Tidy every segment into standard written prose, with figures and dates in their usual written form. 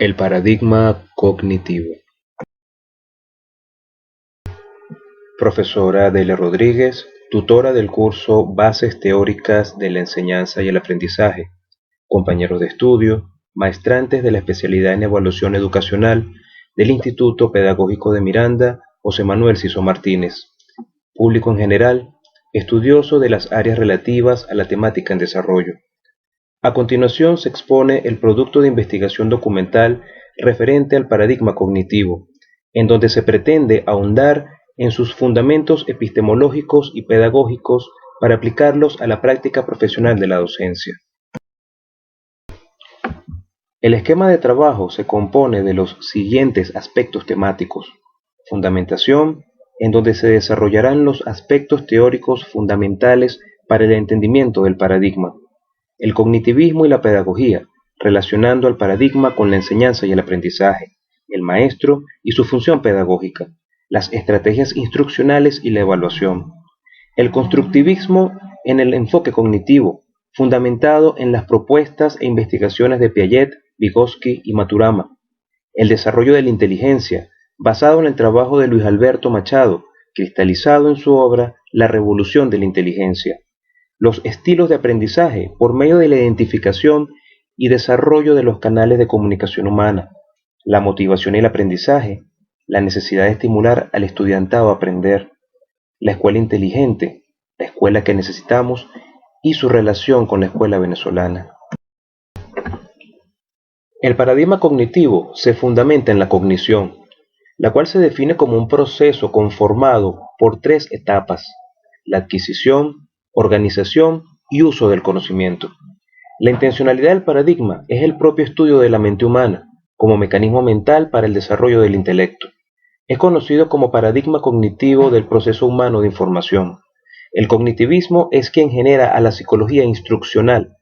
El paradigma cognitivo. Profesora Adele Rodríguez, tutora del curso Bases Teóricas de la Enseñanza y el Aprendizaje, compañeros de estudio, maestrantes de la especialidad en Evaluación Educacional del Instituto Pedagógico de Miranda, José Manuel Ciso Martínez, público en general, estudioso de las áreas relativas a la temática en desarrollo. A continuación se expone el producto de investigación documental referente al paradigma cognitivo, en donde se pretende ahondar en sus fundamentos epistemológicos y pedagógicos para aplicarlos a la práctica profesional de la docencia. El esquema de trabajo se compone de los siguientes aspectos temáticos: fundamentación, en donde se desarrollarán los aspectos teóricos fundamentales para el entendimiento del paradigma; el cognitivismo y la pedagogía, relacionando al paradigma con la enseñanza y el aprendizaje; el maestro y su función pedagógica; las estrategias instruccionales y la evaluación; el constructivismo en el enfoque cognitivo, fundamentado en las propuestas e investigaciones de Piaget, Vygotsky y Maturana; el desarrollo de la inteligencia, basado en el trabajo de Luis Alberto Machado, cristalizado en su obra La revolución de la inteligencia; los estilos de aprendizaje por medio de la identificación y desarrollo de los canales de comunicación humana; la motivación y el aprendizaje, la necesidad de estimular al estudiantado a aprender; la escuela inteligente, la escuela que necesitamos, y su relación con la escuela venezolana. El paradigma cognitivo se fundamenta en la cognición, la cual se define como un proceso conformado por tres etapas: la adquisición, organización y uso del conocimiento. La intencionalidad del paradigma es el propio estudio de la mente humana como mecanismo mental para el desarrollo del intelecto. Es conocido como paradigma cognitivo del proceso humano de información. El cognitivismo es quien genera a la psicología instruccional,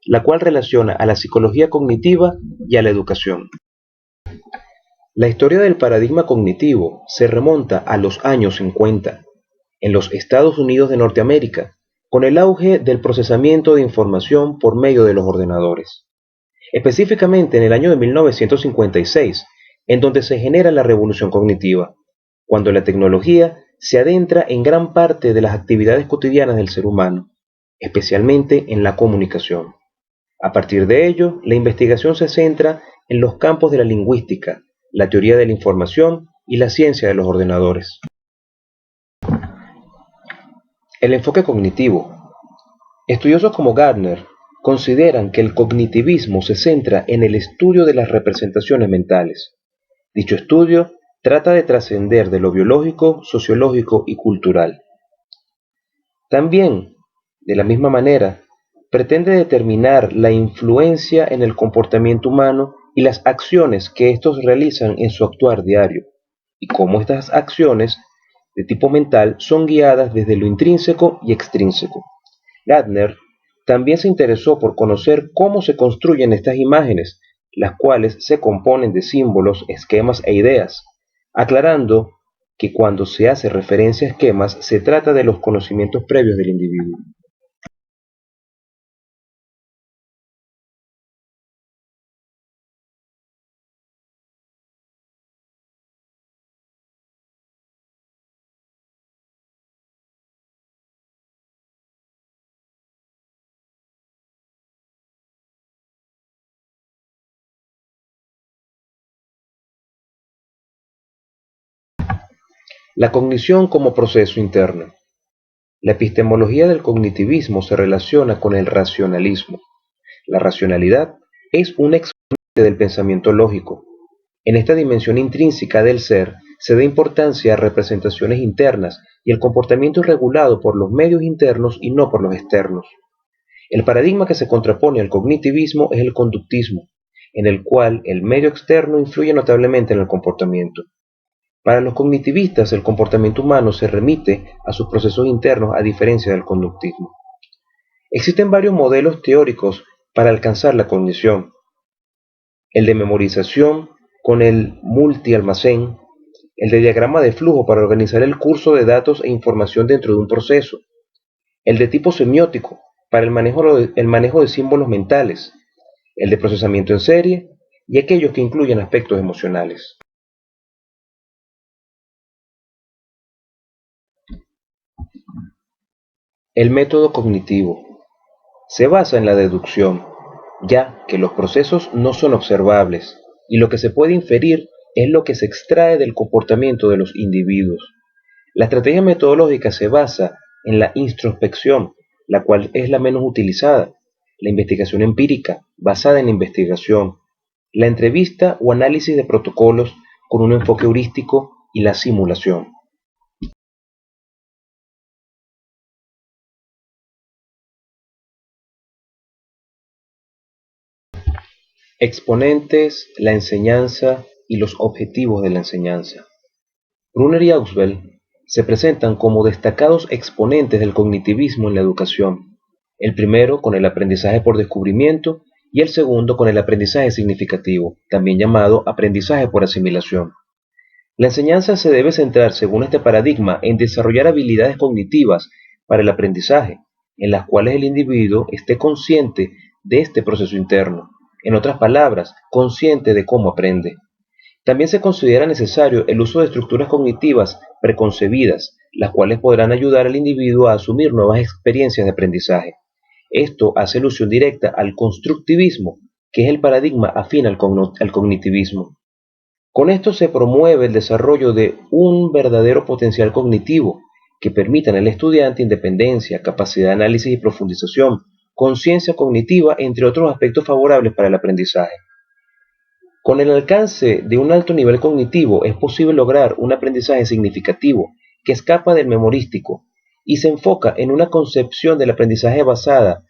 la cual relaciona a la psicología cognitiva y a la educación. La historia del paradigma cognitivo se remonta a los años 50, en los Estados Unidos de Norteamérica, con el auge del procesamiento de información por medio de los ordenadores. Específicamente en el año de 1956, en donde se genera la revolución cognitiva, cuando la tecnología se adentra en gran parte de las actividades cotidianas del ser humano, especialmente en la comunicación. A partir de ello, la investigación se centra en los campos de la lingüística, la teoría de la información y la ciencia de los ordenadores. El enfoque cognitivo. Estudiosos como Gardner consideran que el cognitivismo se centra en el estudio de las representaciones mentales. Dicho estudio trata de trascender de lo biológico, sociológico y cultural. También, de la misma manera, pretende determinar la influencia en el comportamiento humano y las acciones que estos realizan en su actuar diario, y cómo estas acciones de tipo mental son guiadas desde lo intrínseco y extrínseco. Gardner también se interesó por conocer cómo se construyen estas imágenes, las cuales se componen de símbolos, esquemas e ideas, aclarando que cuando se hace referencia a esquemas se trata de los conocimientos previos del individuo. La cognición como proceso interno. La epistemología del cognitivismo se relaciona con el racionalismo. La racionalidad es un exponente del pensamiento lógico. En esta dimensión intrínseca del ser se da importancia a representaciones internas y el comportamiento es regulado por los medios internos y no por los externos. El paradigma que se contrapone al cognitivismo es el conductismo, en el cual el medio externo influye notablemente en el comportamiento. Para los cognitivistas, el comportamiento humano se remite a sus procesos internos a diferencia del conductismo. Existen varios modelos teóricos para alcanzar la cognición: el de memorización con el multialmacén, el de diagrama de flujo para organizar el curso de datos e información dentro de un proceso, el de tipo semiótico para el manejo de símbolos mentales, el de procesamiento en serie y aquellos que incluyen aspectos emocionales. El método cognitivo se basa en la deducción, ya que los procesos no son observables y lo que se puede inferir es lo que se extrae del comportamiento de los individuos. La estrategia metodológica se basa en la introspección, la cual es la menos utilizada, la investigación empírica, basada en la investigación, la entrevista o análisis de protocolos con un enfoque heurístico y la simulación. Exponentes, la enseñanza y los objetivos de la enseñanza. Brunner y Ausubel se presentan como destacados exponentes del cognitivismo en la educación, el primero con el aprendizaje por descubrimiento y el segundo con el aprendizaje significativo, también llamado aprendizaje por asimilación. La enseñanza se debe centrar, según este paradigma, en desarrollar habilidades cognitivas para el aprendizaje, en las cuales el individuo esté consciente de este proceso interno, en otras palabras, consciente de cómo aprende. También se considera necesario el uso de estructuras cognitivas preconcebidas, las cuales podrán ayudar al individuo a asumir nuevas experiencias de aprendizaje. Esto hace alusión directa al constructivismo, que es el paradigma afín al cognitivismo. Con esto se promueve el desarrollo de un verdadero potencial cognitivo que permita al estudiante independencia, capacidad de análisis y profundización, conciencia cognitiva, entre otros aspectos favorables para el aprendizaje. Con el alcance de un alto nivel cognitivo es posible lograr un aprendizaje significativo que escapa del memorístico y se enfoca en una concepción del aprendizaje basada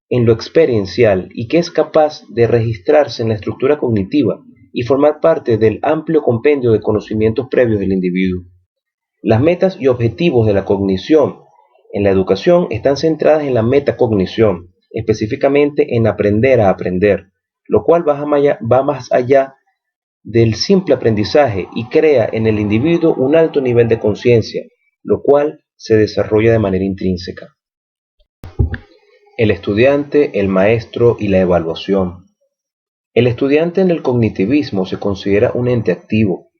en lo experiencial y que es capaz de registrarse en la estructura cognitiva y formar parte del amplio compendio de conocimientos previos del individuo. Las metas y objetivos de la cognición en la educación están centradas en la metacognición, específicamente en aprender a aprender, lo cual va más allá del simple aprendizaje y crea en el individuo un alto nivel de conciencia, lo cual se desarrolla de manera intrínseca. El estudiante, el maestro y la evaluación. El estudiante en el cognitivismo se considera un ente activo,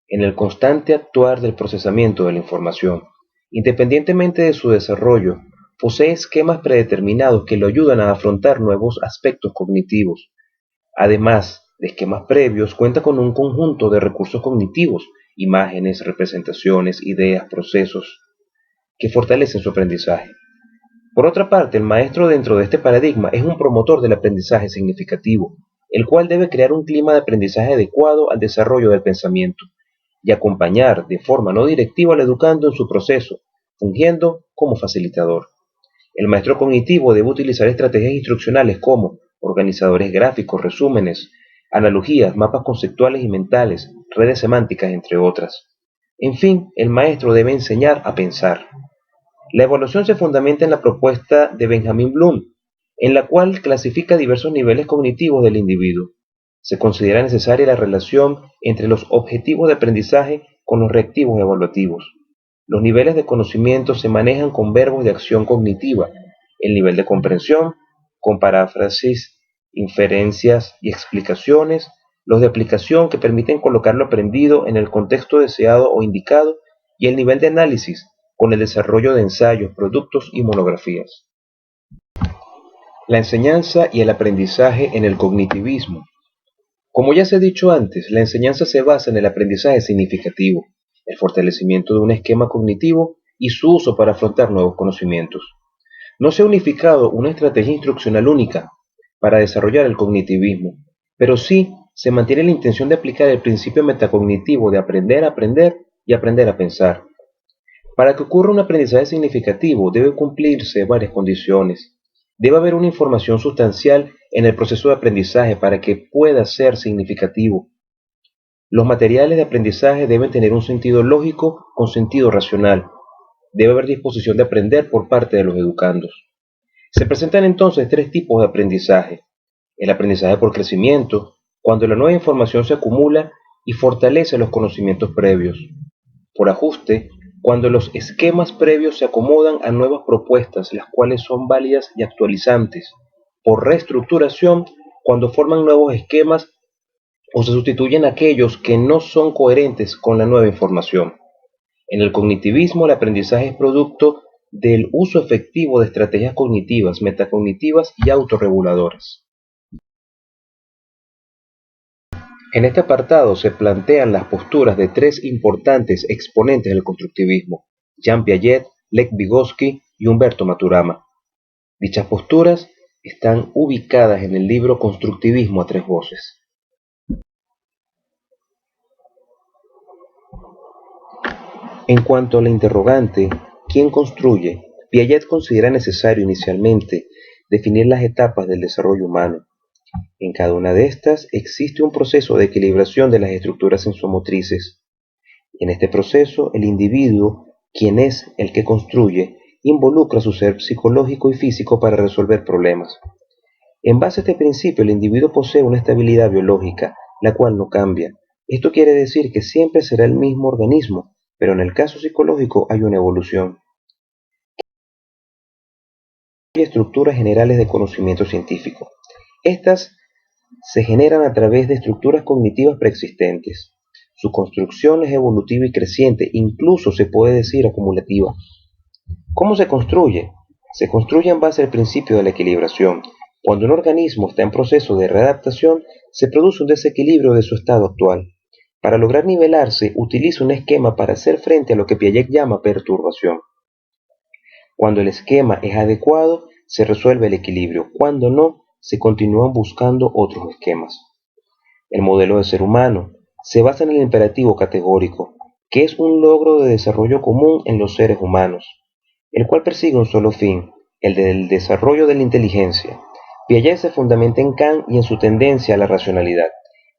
en el constante actuar del procesamiento de la información. Independientemente de su desarrollo, posee esquemas predeterminados que lo ayudan a afrontar nuevos aspectos cognitivos. Además de esquemas previos, cuenta con un conjunto de recursos cognitivos, imágenes, representaciones, ideas, procesos, que fortalecen su aprendizaje. Por otra parte, el maestro dentro de este paradigma es un promotor del aprendizaje significativo, el cual debe crear un clima de aprendizaje adecuado al desarrollo del pensamiento y acompañar de forma no directiva al educando en su proceso, fungiendo como facilitador. El maestro cognitivo debe utilizar estrategias instruccionales como organizadores gráficos, resúmenes, analogías, mapas conceptuales y mentales, redes semánticas, entre otras. En fin, el maestro debe enseñar a pensar. La evaluación se fundamenta en la propuesta de Benjamin Bloom, en la cual clasifica diversos niveles cognitivos del individuo. Se considera necesaria la relación entre los objetivos de aprendizaje con los reactivos evaluativos. Los niveles de conocimiento se manejan con verbos de acción cognitiva, el nivel de comprensión, con paráfrasis, inferencias y explicaciones, los de aplicación que permiten colocar lo aprendido en el contexto deseado o indicado, y el nivel de análisis, con el desarrollo de ensayos, productos y monografías. La enseñanza y el aprendizaje en el cognitivismo. Como ya se ha dicho antes, la enseñanza se basa en el aprendizaje significativo, el fortalecimiento de un esquema cognitivo y su uso para afrontar nuevos conocimientos. No se ha unificado una estrategia instruccional única para desarrollar el cognitivismo, pero sí se mantiene la intención de aplicar el principio metacognitivo de aprender a aprender y aprender a pensar. Para que ocurra un aprendizaje significativo debe cumplirse varias condiciones. Debe haber una información sustancial en el proceso de aprendizaje para que pueda ser significativo. Los materiales de aprendizaje deben tener un sentido lógico con sentido racional. Debe haber disposición de aprender por parte de los educandos. Se presentan entonces tres tipos de aprendizaje. El aprendizaje por crecimiento, cuando la nueva información se acumula y fortalece los conocimientos previos. Por ajuste, cuando los esquemas previos se acomodan a nuevas propuestas, las cuales son válidas y actualizantes. Por reestructuración, cuando forman nuevos esquemas o se sustituyen aquellos que no son coherentes con la nueva información. En el cognitivismo, el aprendizaje es producto del uso efectivo de estrategias cognitivas, metacognitivas y autorreguladoras. En este apartado se plantean las posturas de tres importantes exponentes del constructivismo: Jean Piaget, Lev Vygotsky y Humberto Maturana. Dichas posturas están ubicadas en el libro Constructivismo a tres voces. En cuanto a la interrogante, ¿quién construye?, Piaget considera necesario inicialmente definir las etapas del desarrollo humano. En cada una de estas existe un proceso de equilibración de las estructuras sensomotrices. En este proceso, el individuo, quien es el que construye, involucra su ser psicológico y físico para resolver problemas. En base a este principio, el individuo posee una estabilidad biológica, la cual no cambia. Esto quiere decir que siempre será el mismo organismo, pero en el caso psicológico hay una evolución. Hay estructuras generales de conocimiento científico. Estas se generan a través de estructuras cognitivas preexistentes. Su construcción es evolutiva y creciente, incluso se puede decir acumulativa. ¿Cómo se construye? Se construye en base al principio de la equilibración. Cuando un organismo está en proceso de readaptación, se produce un desequilibrio de su estado actual. Para lograr nivelarse, utiliza un esquema para hacer frente a lo que Piaget llama perturbación. Cuando el esquema es adecuado, se resuelve el equilibrio. Cuando no, se continúan buscando otros esquemas. El modelo de ser humano se basa en el imperativo categórico, que es un logro de desarrollo común en los seres humanos, el cual persigue un solo fin, el del desarrollo de la inteligencia. Piaget se fundamenta en Kant y en su tendencia a la racionalidad.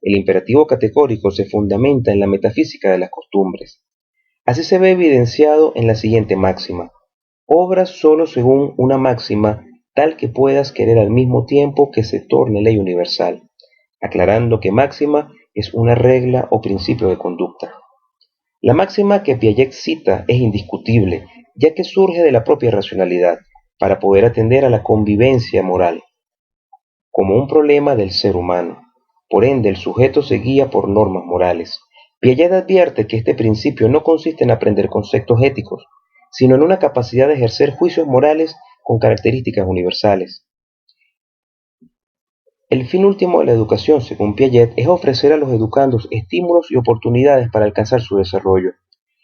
El imperativo categórico se fundamenta en la metafísica de las costumbres. Así se ve evidenciado en la siguiente máxima: obras solo según una máxima tal que puedas querer al mismo tiempo que se torne ley universal, aclarando que máxima es una regla o principio de conducta. La máxima que Piaget cita es indiscutible, ya que surge de la propia racionalidad, para poder atender a la convivencia moral, como un problema del ser humano. Por ende, el sujeto se guía por normas morales. Piaget advierte que este principio no consiste en aprender conceptos éticos, sino en una capacidad de ejercer juicios morales con características universales. El fin último de la educación, según Piaget, es ofrecer a los educandos estímulos y oportunidades para alcanzar su desarrollo.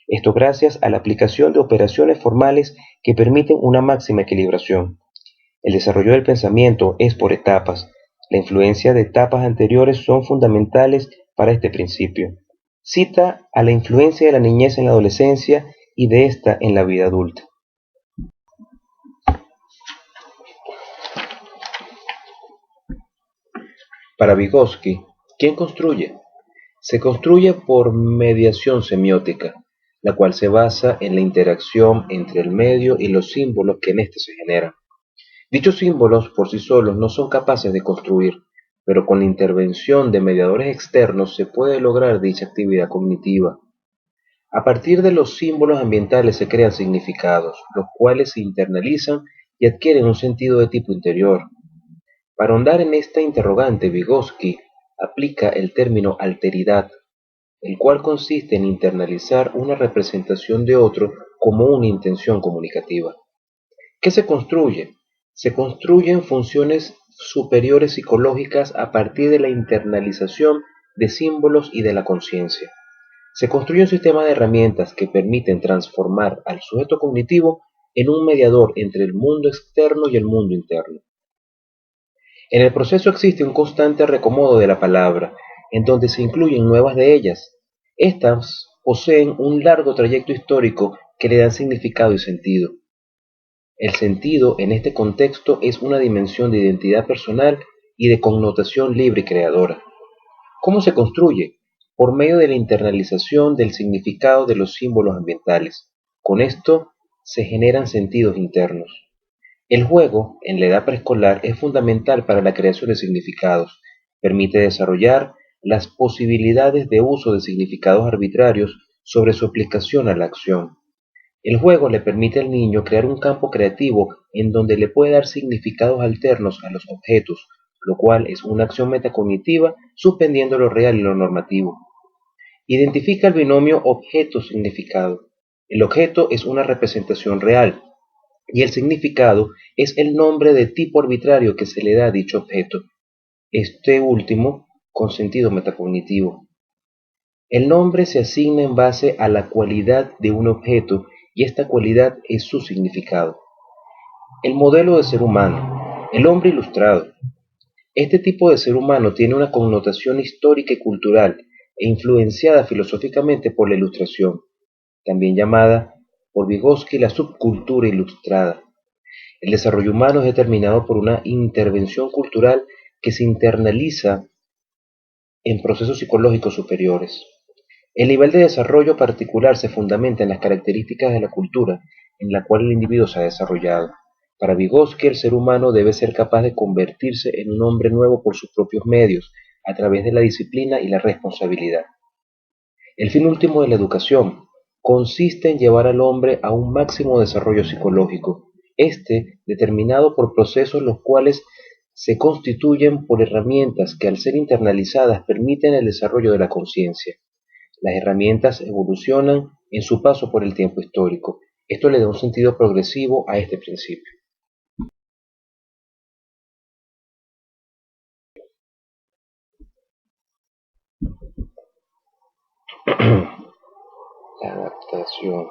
Esto gracias a la aplicación de operaciones formales que permiten una máxima equilibración. El desarrollo del pensamiento es por etapas. La influencia de etapas anteriores son fundamentales para este principio. Cita a la influencia de la niñez en la adolescencia y de esta en la vida adulta. Para Vygotsky, ¿quién construye? Se construye por mediación semiótica, la cual se basa en la interacción entre el medio y los símbolos que en éste se generan. Dichos símbolos por sí solos no son capaces de construir, pero con la intervención de mediadores externos se puede lograr dicha actividad cognitiva. A partir de los símbolos ambientales se crean significados, los cuales se internalizan y adquieren un sentido de tipo interior. Para ahondar en esta interrogante, Vygotsky aplica el término alteridad, el cual consiste en internalizar una representación de otro como una intención comunicativa. ¿Qué se construye? Se construyen funciones superiores psicológicas a partir de la internalización de símbolos y de la conciencia. Se construye un sistema de herramientas que permiten transformar al sujeto cognitivo en un mediador entre el mundo externo y el mundo interno. En el proceso existe un constante recomodo de la palabra, en donde se incluyen nuevas de ellas. Estas poseen un largo trayecto histórico que le dan significado y sentido. El sentido en este contexto es una dimensión de identidad personal y de connotación libre y creadora. ¿Cómo se construye? Por medio de la internalización del significado de los símbolos ambientales. Con esto se generan sentidos internos. El juego, en la edad preescolar, es fundamental para la creación de significados. Permite desarrollar las posibilidades de uso de significados arbitrarios sobre su aplicación a la acción. El juego le permite al niño crear un campo creativo en donde le puede dar significados alternos a los objetos, lo cual es una acción metacognitiva suspendiendo lo real y lo normativo. Identifica el binomio objeto-significado. El objeto es una representación real y el significado es el nombre de tipo arbitrario que se le da a dicho objeto, este último con sentido metacognitivo. El nombre se asigna en base a la cualidad de un objeto y esta cualidad es su significado. El modelo de ser humano, el hombre ilustrado. Este tipo de ser humano tiene una connotación histórica y cultural e influenciada filosóficamente por la Ilustración, también llamada por Vygotsky la subcultura ilustrada. El desarrollo humano es determinado por una intervención cultural que se internaliza en procesos psicológicos superiores. El nivel de desarrollo particular se fundamenta en las características de la cultura en la cual el individuo se ha desarrollado. Para Vygotsky, el ser humano debe ser capaz de convertirse en un hombre nuevo por sus propios medios, a través de la disciplina y la responsabilidad. El fin último de la educación consiste en llevar al hombre a un máximo desarrollo psicológico, determinado por procesos los cuales se constituyen por herramientas que al ser internalizadas permiten el desarrollo de la conciencia. Las herramientas evolucionan en su paso por el tiempo histórico. Esto le da un sentido progresivo a este principio. La adaptación.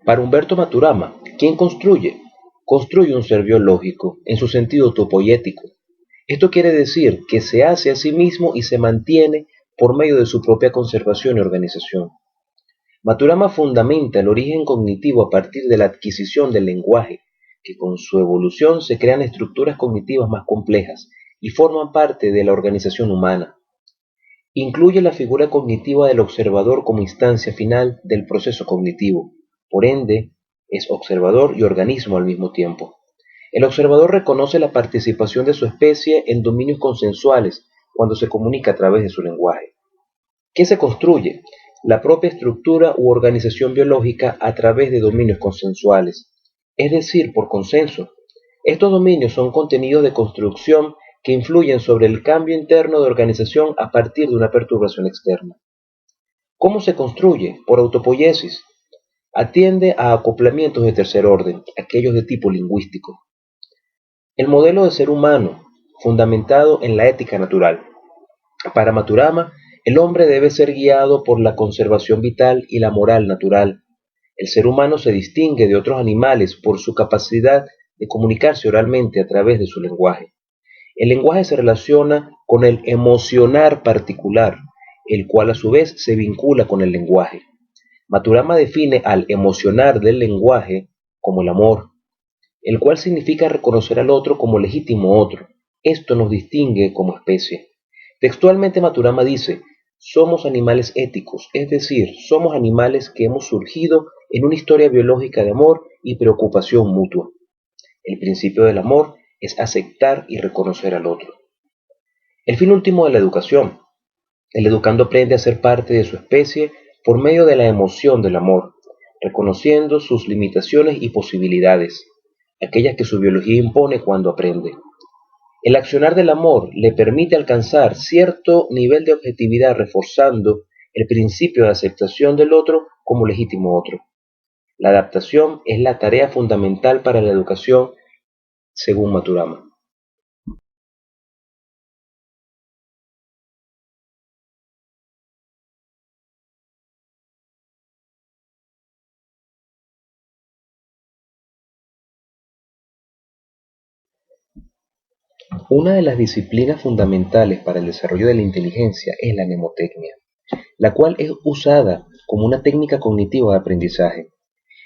Para Humberto Maturana, ¿quién construye? Construye un ser biológico, en su sentido topoyético. Esto quiere decir que se hace a sí mismo y se mantiene por medio de su propia conservación y organización. Maturana fundamenta el origen cognitivo a partir de la adquisición del lenguaje, que con su evolución se crean estructuras cognitivas más complejas y forman parte de la organización humana. Incluye la figura cognitiva del observador como instancia final del proceso cognitivo. Por ende, es observador y organismo al mismo tiempo. El observador reconoce la participación de su especie en dominios consensuales cuando se comunica a través de su lenguaje. ¿Qué se construye? La propia estructura u organización biológica a través de dominios consensuales, es decir, por consenso. Estos dominios son contenidos de construcción que influyen sobre el cambio interno de organización a partir de una perturbación externa. ¿Cómo se construye? Por autopoiesis. Atiende a acoplamientos de tercer orden, aquellos de tipo lingüístico. El modelo de ser humano, fundamentado en la ética natural. Para Maturana, el hombre debe ser guiado por la conservación vital y la moral natural. El ser humano se distingue de otros animales por su capacidad de comunicarse oralmente a través de su lenguaje. El lenguaje se relaciona con el emocionar particular, el cual a su vez se vincula con el lenguaje. Maturana define al emocionar del lenguaje como el amor, el cual significa reconocer al otro como legítimo otro. Esto nos distingue como especie. Textualmente Maturana dice, somos animales éticos, es decir, somos animales que hemos surgido en una historia biológica de amor y preocupación mutua. El principio del amor es aceptar y reconocer al otro. El fin último de la educación. El educando aprende a ser parte de su especie por medio de la emoción del amor, reconociendo sus limitaciones y posibilidades, aquellas que su biología impone cuando aprende. El accionar del amor le permite alcanzar cierto nivel de objetividad reforzando el principio de aceptación del otro como legítimo otro. La adaptación es la tarea fundamental para la educación, según Maturana. Una de las disciplinas fundamentales para el desarrollo de la inteligencia es la mnemotecnia, la cual es usada como una técnica cognitiva de aprendizaje,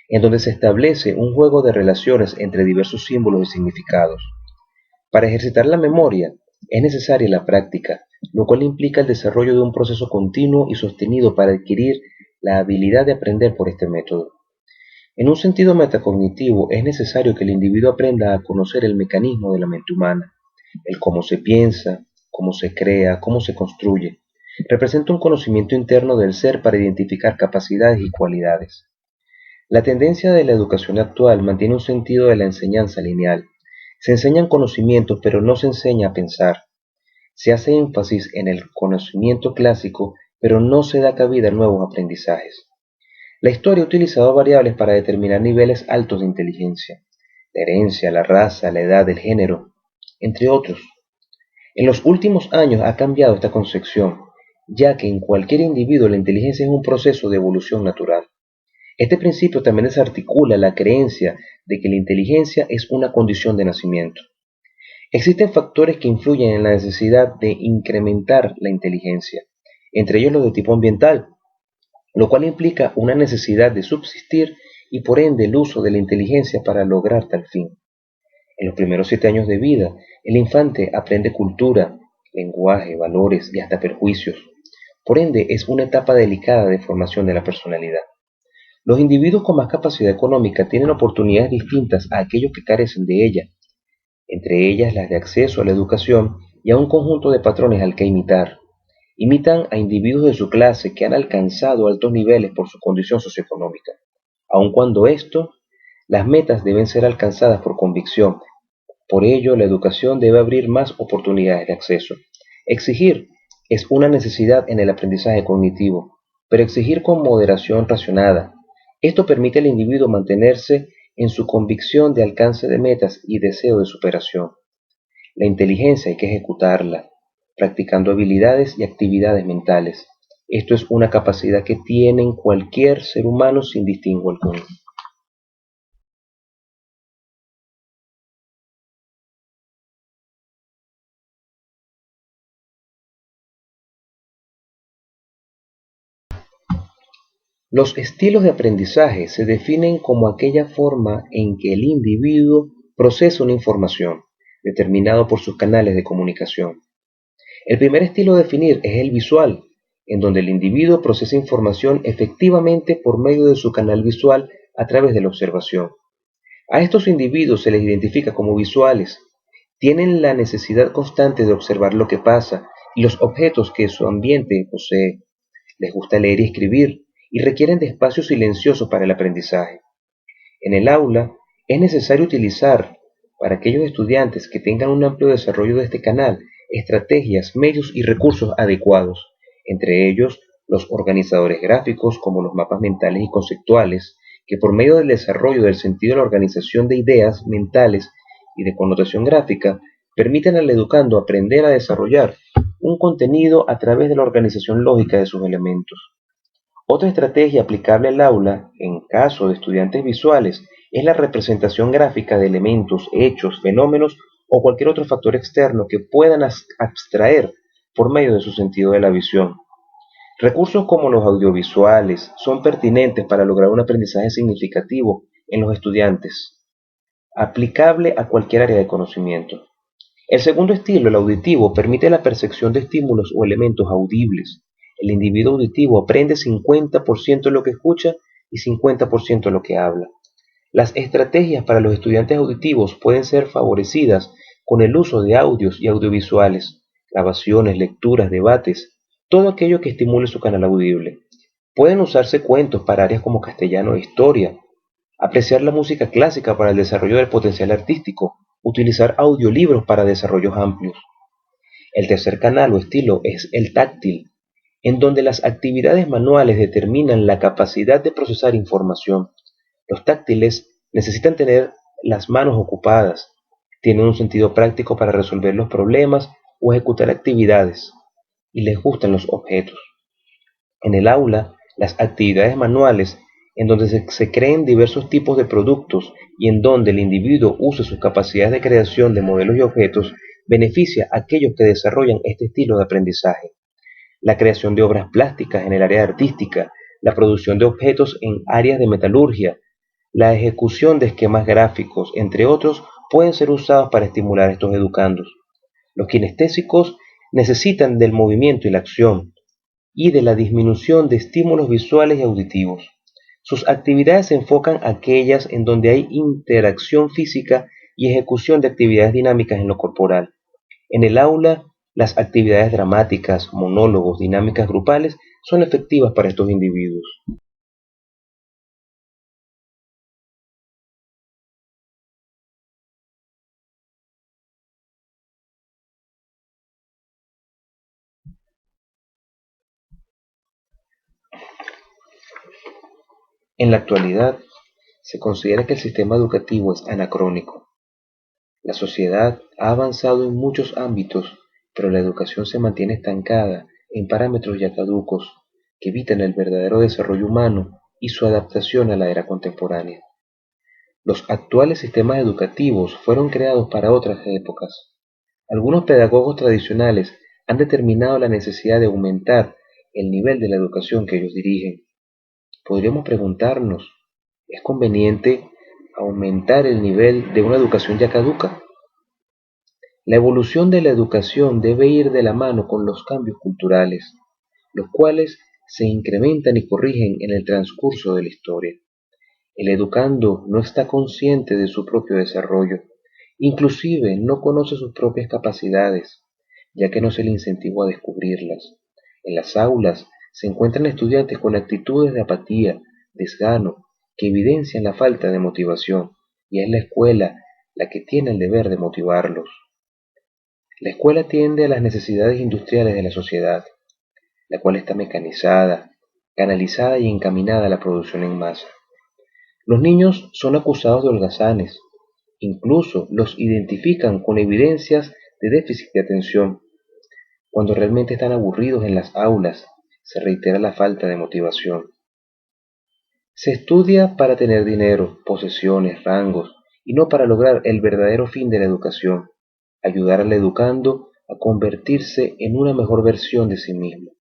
en donde se establece un juego de relaciones entre diversos símbolos y significados. Para ejercitar la memoria es necesaria la práctica, lo cual implica el desarrollo de un proceso continuo y sostenido para adquirir la habilidad de aprender por este método. En un sentido metacognitivo es necesario que el individuo aprenda a conocer el mecanismo de la mente humana, el cómo se piensa, cómo se crea, cómo se construye. Representa un conocimiento interno del ser para identificar capacidades y cualidades. La tendencia de la educación actual mantiene un sentido de la enseñanza lineal. Se enseñan conocimientos, pero no se enseña a pensar. Se hace énfasis en el conocimiento clásico, pero no se da cabida a nuevos aprendizajes. La historia ha utilizado variables para determinar niveles altos de inteligencia: la herencia, la raza, la edad, el género, entre otros. En los últimos años ha cambiado esta concepción, ya que en cualquier individuo la inteligencia es un proceso de evolución natural. Este principio también desarticula la creencia de que la inteligencia es una condición de nacimiento. Existen factores que influyen en la necesidad de incrementar la inteligencia, entre ellos los de tipo ambiental, lo cual implica una necesidad de subsistir y por ende el uso de la inteligencia para lograr tal fin. En los primeros 7 años de vida, el infante aprende cultura, lenguaje, valores y hasta perjuicios. Por ende, es una etapa delicada de formación de la personalidad. Los individuos con más capacidad económica tienen oportunidades distintas a aquellos que carecen de ella, entre ellas las de acceso a la educación y a un conjunto de patrones al que imitar. Imitan a individuos de su clase que han alcanzado altos niveles por su condición socioeconómica, aun cuando las metas deben ser alcanzadas por convicción. Por ello, la educación debe abrir más oportunidades de acceso. Exigir es una necesidad en el aprendizaje cognitivo, pero exigir con moderación racionada. Esto permite al individuo mantenerse en su convicción de alcance de metas y deseo de superación. La inteligencia hay que ejecutarla, practicando habilidades y actividades mentales. Esto es una capacidad que tiene cualquier ser humano sin distingo alguno. Los estilos de aprendizaje se definen como aquella forma en que el individuo procesa una información, determinado por sus canales de comunicación. El primer estilo a definir es el visual, en donde el individuo procesa información efectivamente por medio de su canal visual a través de la observación. A estos individuos se les identifica como visuales. Tienen la necesidad constante de observar lo que pasa y los objetos que su ambiente posee. Les gusta leer y escribir y requieren de espacios silenciosos para el aprendizaje. En el aula es necesario utilizar, para aquellos estudiantes que tengan un amplio desarrollo de este canal, estrategias, medios y recursos adecuados, entre ellos los organizadores gráficos como los mapas mentales y conceptuales, que por medio del desarrollo del sentido de la organización de ideas mentales y de connotación gráfica, permiten al educando aprender a desarrollar un contenido a través de la organización lógica de sus elementos. Otra estrategia aplicable al aula, en caso de estudiantes visuales, es la representación gráfica de elementos, hechos, fenómenos o cualquier otro factor externo que puedan abstraer por medio de su sentido de la visión. Recursos como los audiovisuales son pertinentes para lograr un aprendizaje significativo en los estudiantes, aplicable a cualquier área de conocimiento. El segundo estilo, el auditivo, permite la percepción de estímulos o elementos audibles. El individuo auditivo aprende 50% de lo que escucha y 50% de lo que habla. Las estrategias para los estudiantes auditivos pueden ser favorecidas con el uso de audios y audiovisuales, grabaciones, lecturas, debates, todo aquello que estimule su canal audible. Pueden usarse cuentos para áreas como castellano e historia, apreciar la música clásica para el desarrollo del potencial artístico, utilizar audiolibros para desarrollos amplios. El tercer canal o estilo es el táctil, en donde las actividades manuales determinan la capacidad de procesar información. Los táctiles necesitan tener las manos ocupadas, tienen un sentido práctico para resolver los problemas o ejecutar actividades, y les gustan los objetos. En el aula, las actividades manuales, en donde se creen diversos tipos de productos y en donde el individuo use sus capacidades de creación de modelos y objetos, beneficia a aquellos que desarrollan este estilo de aprendizaje. La creación de obras plásticas en el área artística, la producción de objetos en áreas de metalurgia, la ejecución de esquemas gráficos, entre otros, pueden ser usados para estimular a estos educandos. Los kinestésicos necesitan del movimiento y la acción, y de la disminución de estímulos visuales y auditivos. Sus actividades se enfocan a aquellas en donde hay interacción física y ejecución de actividades dinámicas en lo corporal. En el aula Las actividades dramáticas, monólogos, dinámicas grupales son efectivas para estos individuos. En la actualidad, se considera que el sistema educativo es anacrónico. La sociedad ha avanzado en muchos ámbitos, pero la educación se mantiene estancada en parámetros ya caducos que evitan el verdadero desarrollo humano y su adaptación a la era contemporánea. Los actuales sistemas educativos fueron creados para otras épocas. Algunos pedagogos tradicionales han determinado la necesidad de aumentar el nivel de la educación que ellos dirigen. Podríamos preguntarnos, ¿es conveniente aumentar el nivel de una educación ya caduca? La evolución de la educación debe ir de la mano con los cambios culturales, los cuales se incrementan y corrigen en el transcurso de la historia. El educando no está consciente de su propio desarrollo, inclusive no conoce sus propias capacidades, ya que no se le incentiva a descubrirlas. En las aulas se encuentran estudiantes con actitudes de apatía, desgano, que evidencian la falta de motivación, y es la escuela la que tiene el deber de motivarlos. La escuela atiende a las necesidades industriales de la sociedad, la cual está mecanizada, canalizada y encaminada a la producción en masa. Los niños son acusados de holgazanes, incluso los identifican con evidencias de déficit de atención. Cuando realmente están aburridos en las aulas, se reitera la falta de motivación. Se estudia para tener dinero, posesiones, rangos, y no para lograr el verdadero fin de la educación, ayudar al educando a convertirse en una mejor versión de sí mismo.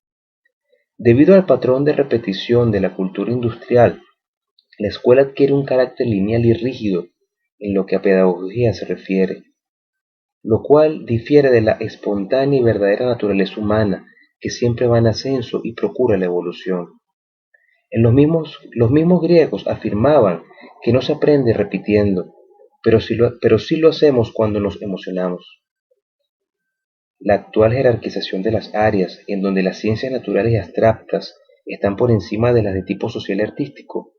Debido al patrón de repetición de la cultura industrial, la escuela adquiere un carácter lineal y rígido en lo que a pedagogía se refiere, lo cual difiere de la espontánea y verdadera naturaleza humana que siempre va en ascenso y procura la evolución. Los mismos griegos afirmaban que no se aprende repitiendo, pero sí lo hacemos cuando nos emocionamos. La actual jerarquización de las áreas, en donde las ciencias naturales y abstractas están por encima de las de tipo social y artístico,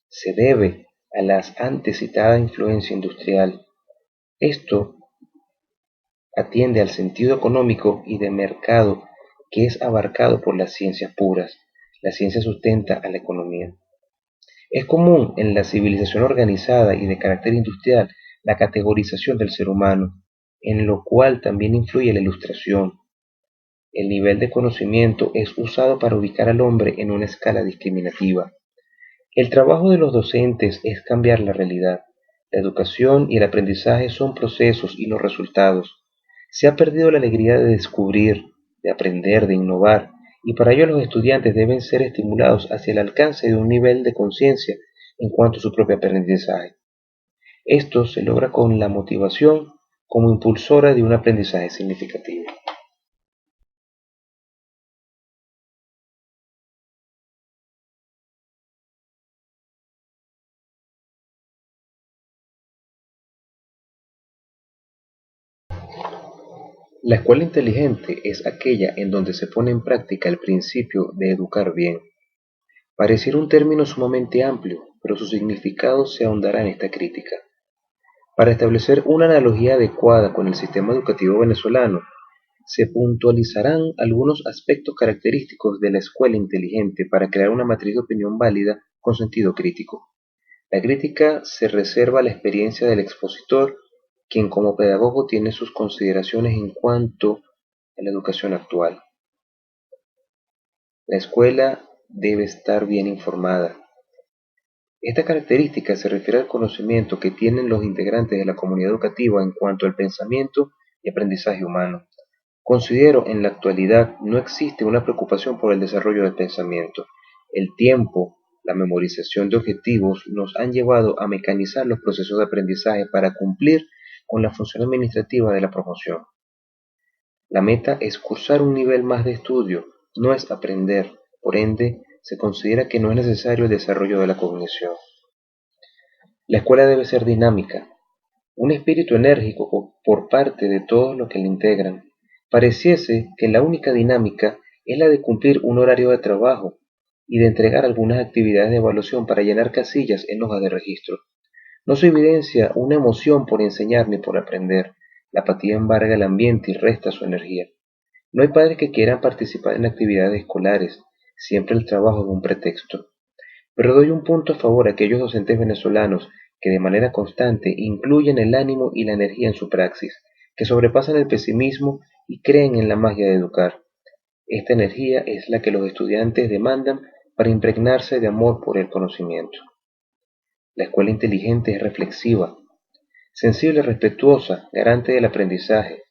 se debe a la antes citada influencia industrial. Esto atiende al sentido económico y de mercado que es abarcado por las ciencias puras. La ciencia sustenta a la economía. Es común en la civilización organizada y de carácter industrial la categorización del ser humano, en lo cual también influye la ilustración. El nivel de conocimiento es usado para ubicar al hombre en una escala discriminativa. El trabajo de los docentes es cambiar la realidad. La educación y el aprendizaje son procesos y no resultados. Se ha perdido la alegría de descubrir, de aprender, de innovar, y para ello los estudiantes deben ser estimulados hacia el alcance de un nivel de conciencia en cuanto a su propio aprendizaje. Esto se logra con la motivación como impulsora de un aprendizaje significativo. La escuela inteligente es aquella en donde se pone en práctica el principio de educar bien. Pareciera un término sumamente amplio, pero su significado se ahondará en esta crítica. Para establecer una analogía adecuada con el sistema educativo venezolano, se puntualizarán algunos aspectos característicos de la escuela inteligente para crear una matriz de opinión válida con sentido crítico. La crítica se reserva a la experiencia del expositor, quien como pedagogo tiene sus consideraciones en cuanto a la educación actual. La escuela debe estar bien informada. Esta característica se refiere al conocimiento que tienen los integrantes de la comunidad educativa en cuanto al pensamiento y aprendizaje humano. Considero en la actualidad no existe una preocupación por el desarrollo del pensamiento. El tiempo, la memorización de objetivos nos han llevado a mecanizar los procesos de aprendizaje para cumplir con la función administrativa de la promoción. La meta es cursar un nivel más de estudio, no es aprender, por ende, se considera que no es necesario el desarrollo de la cognición. La escuela debe ser dinámica, un espíritu enérgico por parte de todos los que la integran. Pareciese que la única dinámica es la de cumplir un horario de trabajo y de entregar algunas actividades de evaluación para llenar casillas en hojas de registro. No se evidencia una emoción por enseñar ni por aprender. La apatía embarga el ambiente y resta su energía. No hay padres que quieran participar en actividades escolares, siempre el trabajo es un pretexto. Pero doy un punto a favor a aquellos docentes venezolanos que de manera constante incluyen el ánimo y la energía en su praxis, que sobrepasan el pesimismo y creen en la magia de educar. Esta energía es la que los estudiantes demandan para impregnarse de amor por el conocimiento. La escuela inteligente es reflexiva, sensible, respetuosa, garante del aprendizaje.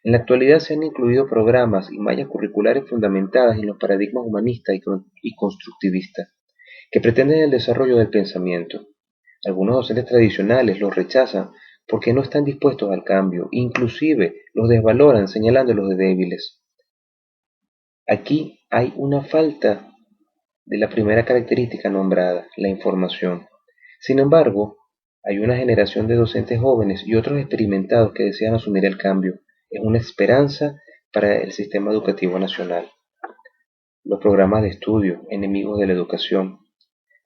En la actualidad se han incluido programas y mallas curriculares fundamentadas en los paradigmas humanista y constructivista, que pretenden el desarrollo del pensamiento. Algunos docentes tradicionales los rechazan porque no están dispuestos al cambio, inclusive los desvaloran señalándolos de débiles. Aquí hay una falta de la primera característica nombrada, la información. Sin embargo, hay una generación de docentes jóvenes y otros experimentados que desean asumir el cambio. Es una esperanza para el sistema educativo nacional. Los programas de estudio, enemigos de la educación.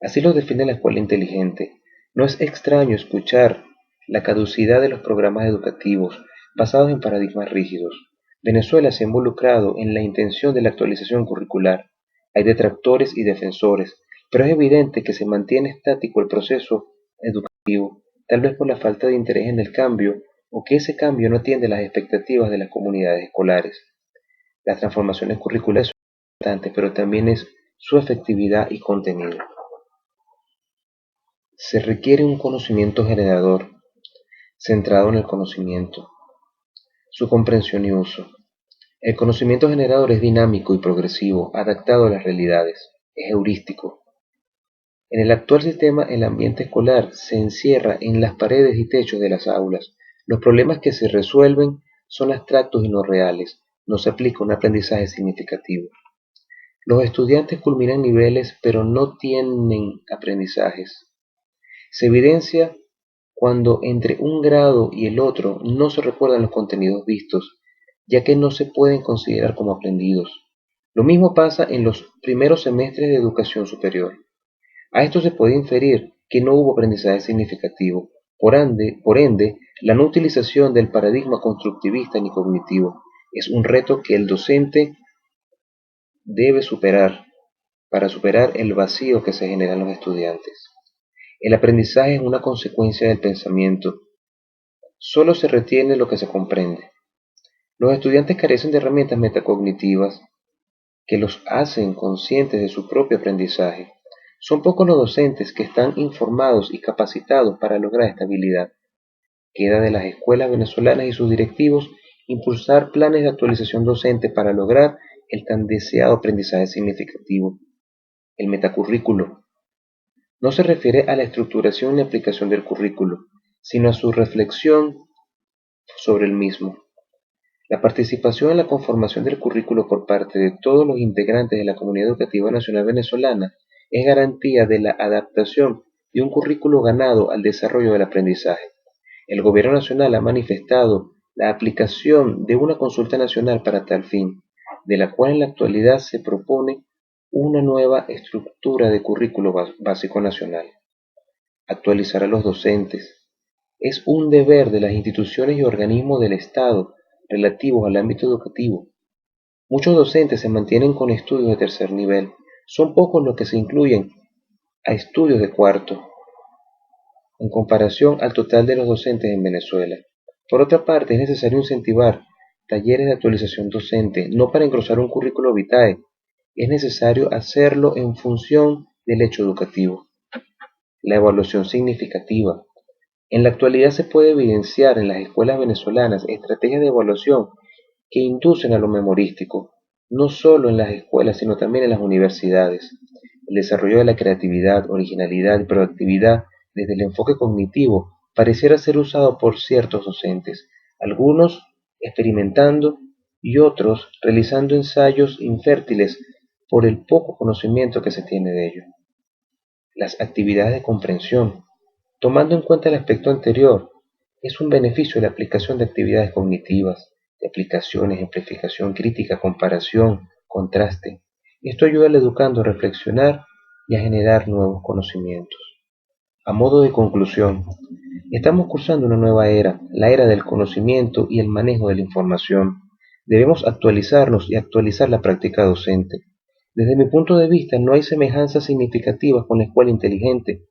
Así los define la escuela inteligente. No es extraño escuchar la caducidad de los programas educativos basados en paradigmas rígidos. Venezuela se ha involucrado en la intención de la actualización curricular. Hay detractores y defensores, pero es evidente que se mantiene estático el proceso educativo, tal vez por la falta de interés en el cambio o que ese cambio no atiende las expectativas de las comunidades escolares. Las transformaciones curriculares son importantes, pero también es su efectividad y contenido. Se requiere un conocimiento generador, centrado en el conocimiento, su comprensión y uso. El conocimiento generador es dinámico y progresivo, adaptado a las realidades, es heurístico. En el actual sistema, el ambiente escolar se encierra en las paredes y techos de las aulas. Los problemas que se resuelven son abstractos y no reales. No se aplica un aprendizaje significativo. Los estudiantes culminan niveles, pero no tienen aprendizajes. Se evidencia cuando entre un grado y el otro no se recuerdan los contenidos vistos, ya que no se pueden considerar como aprendidos. Lo mismo pasa en los primeros semestres de educación superior. A esto se puede inferir que no hubo aprendizaje significativo, por ende, la no utilización del paradigma constructivista ni cognitivo es un reto que el docente debe superar para superar el vacío que se genera en los estudiantes. El aprendizaje es una consecuencia del pensamiento. Solo se retiene lo que se comprende. Los estudiantes carecen de herramientas metacognitivas que los hacen conscientes de su propio aprendizaje. Son pocos los docentes que están informados y capacitados para lograr esta habilidad. Queda de las escuelas venezolanas y sus directivos impulsar planes de actualización docente para lograr el tan deseado aprendizaje significativo. El metacurrículo no se refiere a la estructuración y aplicación del currículo, sino a su reflexión sobre el mismo. La participación en la conformación del currículo por parte de todos los integrantes de la Comunidad Educativa Nacional Venezolana es garantía de la adaptación de un currículo ganado al desarrollo del aprendizaje. El Gobierno Nacional ha manifestado la aplicación de una consulta nacional para tal fin, de la cual en la actualidad se propone una nueva estructura de currículo básico nacional. Actualizar a los docentes. Es un deber de las instituciones y organismos del Estado relativos al ámbito educativo. Muchos docentes se mantienen con estudios de tercer nivel. Son pocos los que se incluyen a estudios de cuarto, en comparación al total de los docentes en Venezuela. Por otra parte, es necesario incentivar talleres de actualización docente, no para engrosar un currículo vitae, es necesario hacerlo en función del hecho educativo. La evaluación significativa. En la actualidad se puede evidenciar en las escuelas venezolanas estrategias de evaluación que inducen a lo memorístico, no solo en las escuelas, sino también en las universidades. El desarrollo de la creatividad, originalidad y proactividad desde el enfoque cognitivo pareciera ser usado por ciertos docentes, algunos experimentando y otros realizando ensayos infértiles por el poco conocimiento que se tiene de ello. Las actividades de comprensión. Tomando en cuenta el aspecto anterior, es un beneficio la aplicación de actividades cognitivas. de aplicación, ejemplificación, crítica, comparación, contraste. Esto ayuda al educando a reflexionar y a generar nuevos conocimientos. A modo de conclusión, estamos cursando una nueva era, la era del conocimiento y el manejo de la información. Debemos actualizarnos y actualizar la práctica docente. Desde mi punto de vista, no hay semejanzas significativas con la escuela inteligente.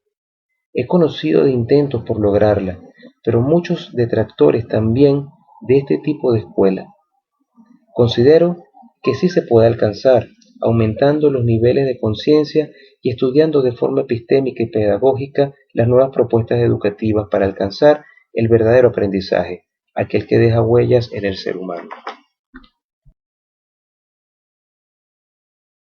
He conocido de intentos por lograrla, pero muchos detractores también de este tipo de escuela. Considero que sí se puede alcanzar, aumentando los niveles de conciencia y estudiando de forma epistémica y pedagógica las nuevas propuestas educativas para alcanzar el verdadero aprendizaje, aquel que deja huellas en el ser humano.